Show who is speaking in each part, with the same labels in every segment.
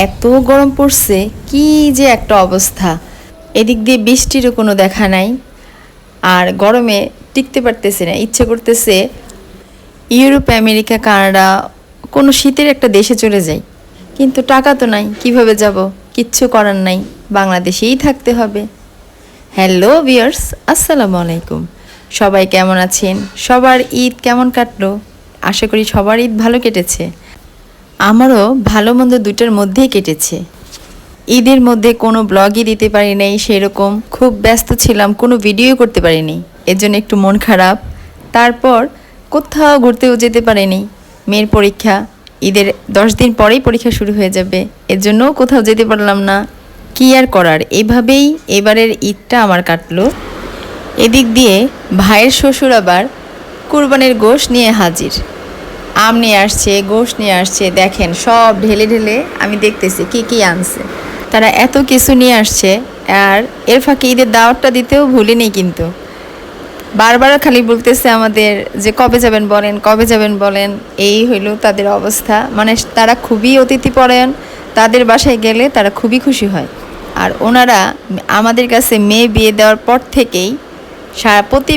Speaker 1: এত গরম পড়ছে, কি যে একটা অবস্থা। এদিক দিয়ে বৃষ্টিরও কোনো দেখা নাই। আর গরমে টিকতে পারতেছে না, ইচ্ছে করতেছে ইউরোপ, আমেরিকা, কানাডা কোনো শীতের একটা দেশে চলে যাই। কিন্তু টাকা তো নাই, কিভাবে যাব? কিচ্ছু করার নাই, বাংলাদেশেই থাকতে হবে। হ্যালো ভিউয়ার্স, আসসালামু আলাইকুম। সবাই কেমন আছেন? সবার ঈদ কেমন কাটলো? আশা করি সবার ঈদ ভালো কেটেছে। আমারও ভালো মন্দ দুটোর মধ্যেই কেটেছে। ঈদের মধ্যে কোনো ব্লগই দিতে পারি নাই, সেরকম খুব ব্যস্ত ছিলাম, কোনো ভিডিও করতে পারিনি, এর জন্য একটু মন খারাপ। তারপর কোথাও ঘুরতেও যেতে পারিনি। মেয়ের পরীক্ষা, ঈদের 10 দিন পরেই পরীক্ষা শুরু হয়ে যাবে, এর জন্যও কোথাও যেতে পারলাম না। কী আর করার, এভাবেই এবারের ঈদটা আমার কাটলো। এদিক দিয়ে ভাইয়ের শ্বশুর আবার কুরবানির গোশ নিয়ে হাজির। আম নিয়ে আসছে, গোশ নিয়ে আসছে, দেখেন সব ঢেলে ঢেলে আমি দেখতেছি কি কি আনছে। তারা এত কিছু নিয়ে আসছে, আর এর ফাঁকে ঈদের দাওয়াতটা দিতেও ভুলিনি কিন্তু। বারবার খালি বলতেছে আমাদের যে কবে যাবেন বলেন, কবে যাবেন বলেন। এই হইল তাদের অবস্থা। মানে তারা খুবই অতিথিপরায়ণ, তাদের বাসায় গেলে তারা খুবই খুশি হয়। আর ওনারা আমাদের কাছে মেয়ে বিয়ে দেওয়ার পর থেকেই প্রতি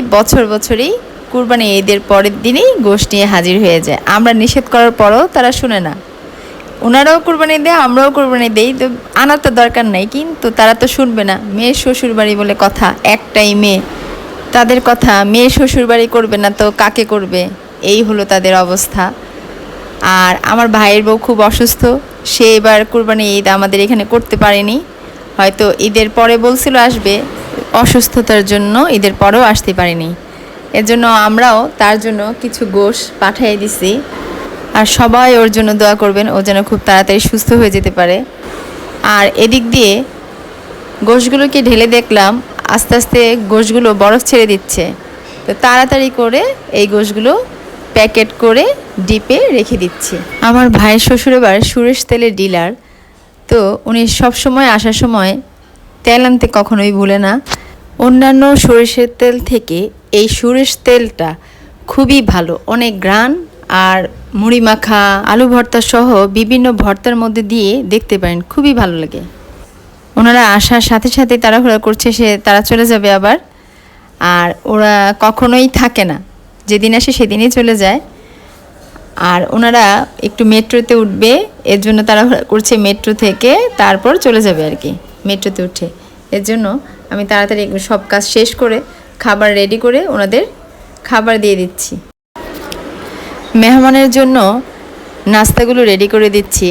Speaker 1: বছরই কুরবানি ঈদের পরের দিনই গোশ নিয়ে হাজির হয়ে যায়। আমরা নিষেধ করার পরও তারা শুনে না। ওনারাও কুরবানি দেয়, আমরাও কুরবানি দেই, তো আনার তো দরকার নাই, কিন্তু তারা তো শুনবে না। মেয়ের শ্বশুর বাড়ি বলে কথা, একটাই মেয়ে, তাদের কথা মেয়ে শ্বশুর বাড়ি করবে না তো কাকে করবে? এই হলো তাদের অবস্থা। আর আমার ভাইয়ের বউ খুব অসুস্থ, সে এবার কুরবানি ঈদ আমাদের এখানে করতে পারেনি। হয়তো ঈদের পরে বলছিল আসবে, অসুস্থতার জন্য ঈদের পরেও আসতে পারেনি। এর জন্য আমরাও তার জন্য কিছু গোশ পাঠিয়ে দিছি। আর সবাই ওর জন্য দোয়া করবেন, ও যেন খুব তাড়াতাড়ি সুস্থ হয়ে যেতে পারে। আর এদিক দিয়ে গোশগুলোকে ঢেলে দেখলাম আস্তে আস্তে গোশগুলো বরফ ছেড়ে দিচ্ছে। তো তাড়াতাড়ি করে এই গোশগুলো প্যাকেট করে ডিপে রেখে দিচ্ছি। আমার ভাইয়ের শ্বশুর এবার সুরেশ তেলের ডিলার, তো উনি সবসময় আসার সময় তেল আনতে কখনোই ভুলে না। অন্যান্য সরিষার তেল থেকে এই সুরেশ তেলটা খুবই ভালো, অনেক ঘ্রাণ। আর মুড়ি মাখা, আলু ভর্তা সহ বিভিন্ন ভর্তার মধ্যে দিয়ে দেখতে পারেন, খুবই ভালো লাগে। ওনারা আসার সাথে সাথে তাড়াহুড়া করছে, তারা চলে যাবে আবার। আর ওরা কখনোই থাকে না, যেদিন আসে সেদিনই চলে যায়। আর ওনারা একটু মেট্রোতে উঠবে, এর জন্য তাড়াহুড়া করছে, মেট্রো থেকে তারপর চলে যাবে আর কি, মেট্রোতে উঠে। এর জন্য আমি তাড়াতাড়ি সব কাজ শেষ করে খাবার রেডি করে ওনাদের খাবার দিয়ে দিচ্ছি। মেহমানের জন্য নাস্তাগুলো রেডি করে দিচ্ছি,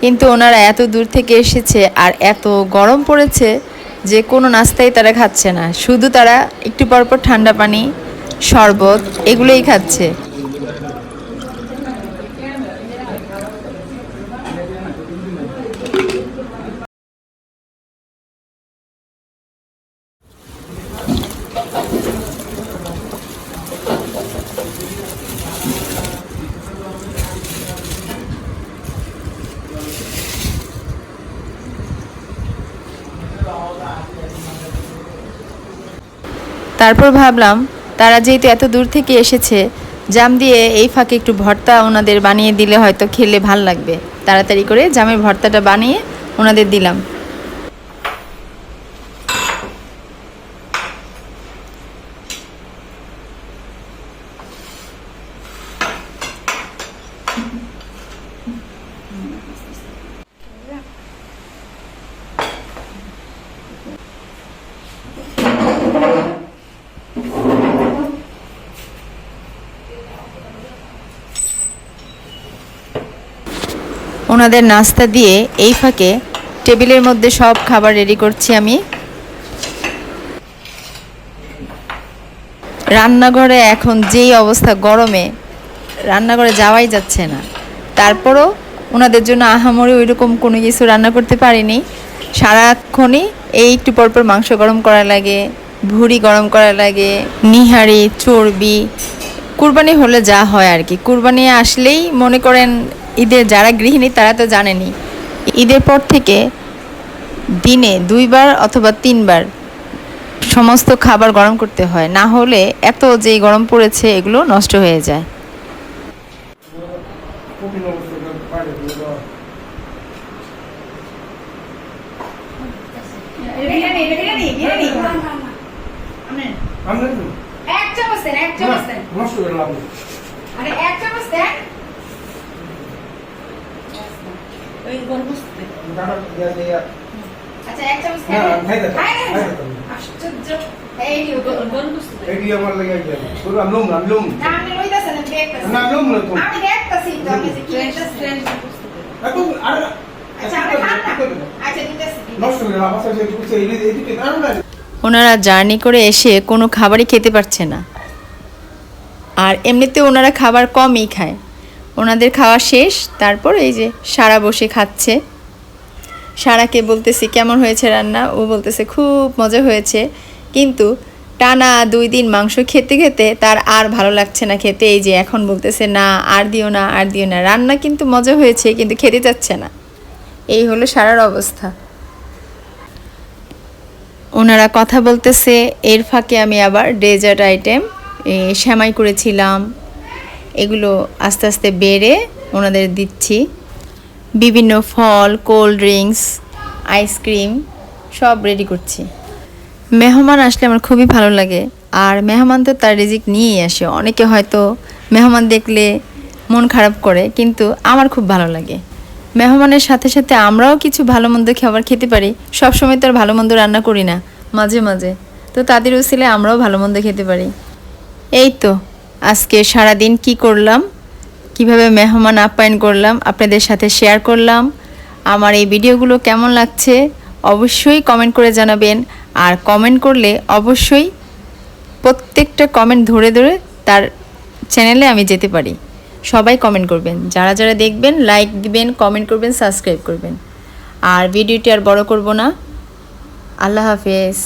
Speaker 1: কিন্তু ওনারা এত দূর থেকে এসেছে আর এত গরম পড়েছে যে কোনো নাস্তাই তারা খাচ্ছে না, শুধু তারা একটু পরপর ঠান্ডা পানি, শরবত এগুলোই খাচ্ছে। তারপর ভাবলাম তারা যেহেতু এত দূর থেকে এসেছে, জাম দিয়ে এই ফাঁকে একটু ভর্তা ওনাদের বানিয়ে দিলে হয়তো খেলে ভাল লাগবে। তাড়াতাড়ি করে জামের ভর্তাটা বানিয়ে ওনাদের দিলাম। ওনাদের নাস্তা দিয়ে এই ফাঁকে টেবিলের মধ্যে সব খাবার রেডি করছি আমি। রান্নাঘরে এখন যেই অবস্থা, গরমে রান্নাঘরে যাওয়াই যাচ্ছে না। তারপরও ওনাদের জন্য আহামরি ওইরকম কোনো কিছু রান্না করতে পারিনি। সারাক্ষণই এই একটু পরপর মাংস গরম করা লাগে, ভুড়ি গরম করা লাগে, নিহারি, চর্বি। কুরবানি হলে যা হয় আর কি, কুরবানি আসলেই মনে করেন ঈদের যারা গৃহিণী তারা তো জানেনই, ঈদের পর থেকে দিনে 2বার অথবা 3বার সমস্ত খাবার গরম করতে হয়, না হলে এত যেই গরম পড়েছে এগুলো নষ্ট হয়ে যায়।
Speaker 2: আমরা
Speaker 1: এক চামচ দেন, এক চামচ দেন।
Speaker 2: নষ্ট করে লাভ নেই।
Speaker 1: আরে এক চামচ দেন।
Speaker 2: দাদা দিয়া
Speaker 1: আচ্ছা এক চামচ
Speaker 2: না,
Speaker 1: দেন।
Speaker 2: খাই দে,
Speaker 1: খাই দেন।
Speaker 2: খাই দে।
Speaker 1: আশ্চর্য। এই নিও গরম বস্তু দেন।
Speaker 2: এটি আমার লাগে আইডিয়া পুরো আমলম
Speaker 1: না আপনি লইতাছেন আমি দেখতাছি।
Speaker 2: না লম না তো
Speaker 1: আমি দেখতাছি তো আমি যে কি দেখতাছেন।
Speaker 2: এখন আর
Speaker 1: আচ্ছা আপনি খান না। আচ্ছা দিতেছি।
Speaker 2: নষ্ট করে লাভ আছে যে কিছু এদিকে আর না
Speaker 1: ওনারা জার্নি করে এসে কোনো খাবারই খেতে পারছে না, আর এমনিতে ওনারা খাবার কমই খায়। ওনাদের খাওয়া শেষ, তারপর এই যে সারা বসে খাচ্ছে। সারাকে বলতেছি কেমন হয়েছে রান্না, ও বলতেছে খুব মজা হয়েছে, কিন্তু টানা 2 দিন মাংস খেতে খেতে তার আর ভালো লাগছে না খেতে। এই যে এখন বলতেছে না আর দিও না, আর দিও না। রান্না কিন্তু মজা হয়েছে, কিন্তু খেতে চাচ্ছে না। এই হলো সারার অবস্থা। ওনারা কথা বলতেছে, এর ফাঁকে আমি আবার ডেজার্ট আইটেম সেমাই করেছিলাম, এগুলো আস্তে আস্তে বেড়ে ওনাদের দিচ্ছি। বিভিন্ন ফল, কোল্ড ড্রিঙ্কস, আইসক্রিম সব রেডি করছি। মেহমান আসলে আমার খুবই ভালো লাগে, আর মেহমান তো তার রিজিক নিয়েই আসে। অনেকে হয়তো মেহমান দেখলে মন খারাপ করে, কিন্তু আমার খুব ভালো লাগে। মেহমানের সাথে সাথে আমরাও কিছু ভালো মন্দ খাবার খেতে পারি। সবসময় তো আর ভালো মন্দ রান্না করি না, মাঝে মাঝে তো তাদের উসিলে আমরাও ভালো মন্দ খেতে পারি। এই তো আজকে সারাদিন কি করলাম, কিভাবে মেহমান আপ্যায়ন করলাম আপনাদের সাথে শেয়ার করলাম। আমার এই ভিডিওগুলো কেমন লাগছে অবশ্যই কমেন্ট করে জানাবেন, আর কমেন্ট করলে অবশ্যই প্রত্যেকটা কমেন্ট ধরে ধরে তার চ্যানেলে আমি যেতে পারি। সবাই কমেন্ট করবেন, যারা যারা দেখবেন লাইক দিবেন, কমেন্ট করবেন, সাবস্ক্রাইব করবেন। আর ভিডিওটি আর বড় করব না। আল্লাহ হাফেজ।